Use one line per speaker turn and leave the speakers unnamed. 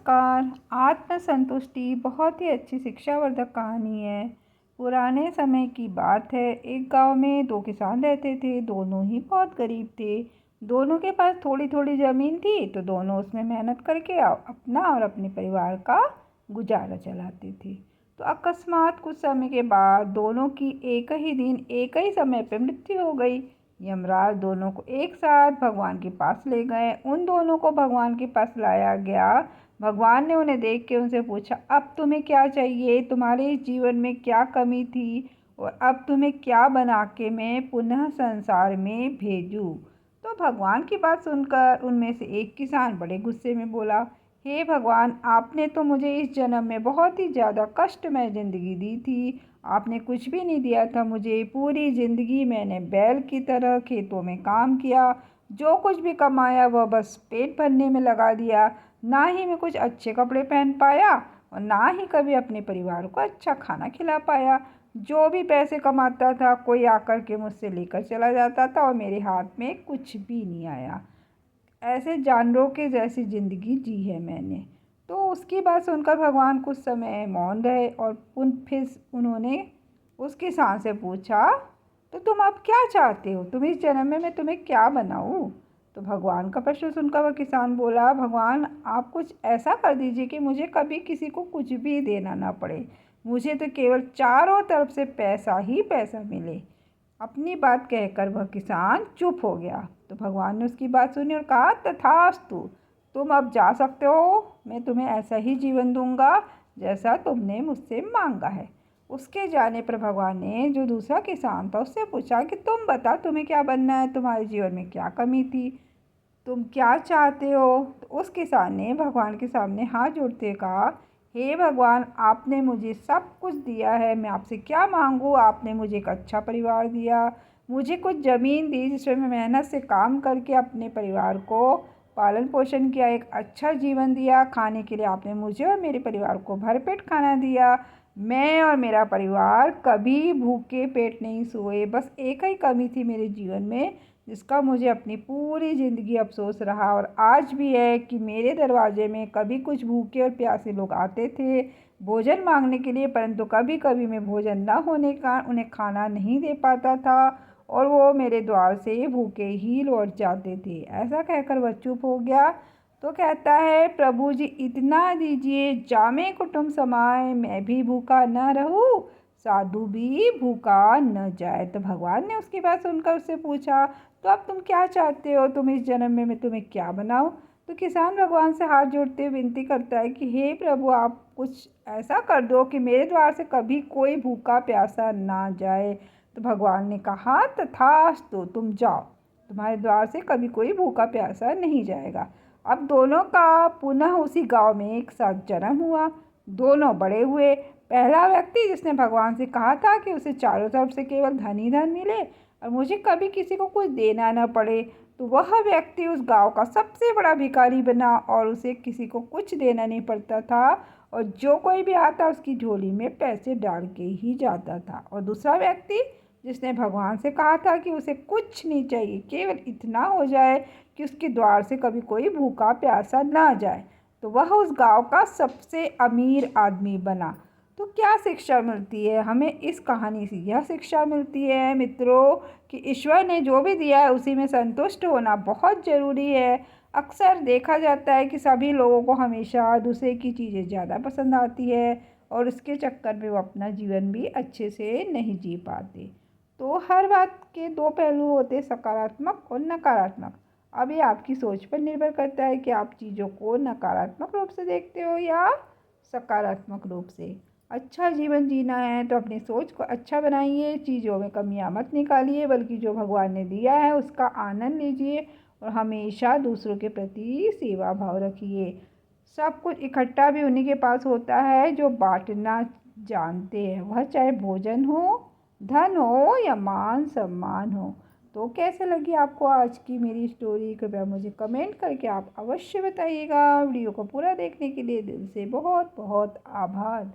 नमस्कार। आत्मसंतुष्टि बहुत ही अच्छी शिक्षावर्धक कहानी है। पुराने समय की बात है। एक गांव में दो किसान रहते थे। दोनों ही बहुत गरीब थे। दोनों के पास थोड़ी थोड़ी ज़मीन थी, तो दोनों उसमें मेहनत करके अपना और अपने परिवार का गुजारा चलाते थे। तो अकस्मात कुछ समय के बाद दोनों की एक ही दिन एक ही समय पर मृत्यु हो गई। यमराज दोनों को एक साथ भगवान के पास ले गए। उन दोनों को भगवान के पास लाया गया। भगवान ने उन्हें देख के उनसे पूछा, अब तुम्हें क्या चाहिए? तुम्हारे इस जीवन में क्या कमी थी और अब तुम्हें क्या बना के मैं पुनः संसार में भेजूं? तो भगवान की बात सुनकर उनमें से एक किसान बड़े गुस्से में बोला, हे भगवान, आपने तो मुझे इस जन्म में बहुत ही ज़्यादा कष्टमय ज़िंदगी दी थी। आपने कुछ भी नहीं दिया था मुझे। पूरी ज़िंदगी मैंने बैल की तरह खेतों में काम किया। जो कुछ भी कमाया वह बस पेट भरने में लगा दिया। ना ही मैं कुछ अच्छे कपड़े पहन पाया और ना ही कभी अपने परिवार को अच्छा खाना खिला पाया। जो भी पैसे कमाता था कोई आकर के मुझसे लेकर चला जाता था और मेरे हाथ में कुछ भी नहीं आया। ऐसे जानवरों के जैसी ज़िंदगी जी है मैंने। तो उसकी बात सुनकर भगवान कुछ समय मौन रहे और फिर उन्होंने उस किसान से पूछा, तो तुम अब क्या चाहते हो? तुम इस जन्म में मैं तुम्हें क्या बनाऊं? तो भगवान का प्रश्न सुनकर वह किसान बोला, भगवान, आप कुछ ऐसा कर दीजिए कि मुझे कभी किसी को कुछ भी देना ना पड़े। मुझे तो केवल चारों तरफ से पैसा ही पैसा मिले। अपनी बात कहकर वह किसान चुप हो गया। तो भगवान ने उसकी बात सुनी और कहा, तथास्तु, तुम अब जा सकते हो। मैं तुम्हें ऐसा ही जीवन दूंगा जैसा तुमने मुझसे मांगा है। उसके जाने पर भगवान ने जो दूसरा किसान था उससे पूछा कि तुम बता, तुम्हें क्या बनना है? तुम्हारे जीवन में क्या कमी थी? तुम क्या चाहते हो? तो उस किसान ने भगवान के सामने हाथ जोड़ते कहा, हे भगवान, आपने मुझे सब कुछ दिया है। मैं आपसे क्या मांगूँ? आपने मुझे एक अच्छा परिवार दिया, मुझे कुछ ज़मीन दी जिसमें मैं मेहनत से काम करके अपने परिवार को पालन पोषण किया, एक अच्छा जीवन दिया। खाने के लिए आपने मुझे और मेरे परिवार को भरपेट खाना दिया। मैं और मेरा परिवार कभी भूखे पेट नहीं सोए। बस एक ही कमी थी मेरे जीवन में जिसका मुझे अपनी पूरी ज़िंदगी अफसोस रहा और आज भी है कि मेरे दरवाजे में कभी कुछ भूखे और प्यासे लोग आते थे भोजन मांगने के लिए, परंतु कभी कभी मैं भोजन न होने का उन्हें खाना नहीं दे पाता था और वो मेरे द्वार से भूखे ही लौट जाते थे। ऐसा कहकर वह चुप हो गया। तो कहता है, प्रभु जी, इतना दीजिए जामे कुटुम्ब समाए, मैं भी भूखा न रहूं, साधु भी भूखा न जाए। तो भगवान ने उसकी बात सुनकर उससे पूछा, तो अब तुम क्या चाहते हो? तुम इस जन्म में मैं तुम्हें क्या बनाऊं? तो किसान भगवान से हाथ जोड़ते हुए विनती करता है कि हे प्रभु, आप कुछ ऐसा कर दो कि मेरे द्वार से कभी कोई भूखा प्यासा ना जाए। तो भगवान ने कहा, तथास्तु, तुम जाओ, तुम्हारे द्वार से कभी कोई भूखा प्यासा नहीं जाएगा। अब दोनों का पुनः उसी गांव में एक साथ जन्म हुआ। दोनों बड़े हुए। पहला व्यक्ति जिसने भगवान से कहा था कि उसे चारों तरफ से केवल धन ही धन मिले और मुझे कभी किसी को कुछ देना न पड़े, तो वह व्यक्ति उस गांव का सबसे बड़ा भिखारी बना और उसे किसी को कुछ देना नहीं पड़ता था और जो कोई भी आता उसकी झोली में पैसे डाल के ही जाता था। और दूसरा व्यक्ति जिसने भगवान से कहा था कि उसे कुछ नहीं चाहिए, केवल इतना हो जाए कि उसके द्वार से कभी कोई भूखा प्यासा ना जाए, तो वह उस गांव का सबसे अमीर आदमी बना। तो क्या शिक्षा मिलती है हमें इस कहानी से? यह शिक्षा मिलती है मित्रों कि ईश्वर ने जो भी दिया है उसी में संतुष्ट होना बहुत ज़रूरी है। अक्सर देखा जाता है कि सभी लोगों को हमेशा दूसरे की चीज़ें ज़्यादा पसंद आती है और उसके चक्कर में वो अपना जीवन भी अच्छे से नहीं जी पाते। तो हर बात के दो पहलू होते, सकारात्मक और नकारात्मक। अब ये आपकी सोच पर निर्भर करता है कि आप चीज़ों को नकारात्मक रूप से देखते हो या सकारात्मक रूप से। अच्छा जीवन जीना है तो अपनी सोच को अच्छा बनाइए, चीज़ों में कमियां मत निकालिए, बल्कि जो भगवान ने दिया है उसका आनंद लीजिए और हमेशा दूसरों के प्रति सेवा भाव रखिए। सब कुछ इकट्ठा भी उन्हीं के पास होता है जो बांटना जानते हैं, वह चाहे भोजन हो, धन हो या मान सम्मान हो। तो कैसे लगी आपको आज की मेरी स्टोरी? कृपया मुझे कमेंट करके आप अवश्य बताइएगा। वीडियो को पूरा देखने के लिए दिल से बहुत बहुत आभार।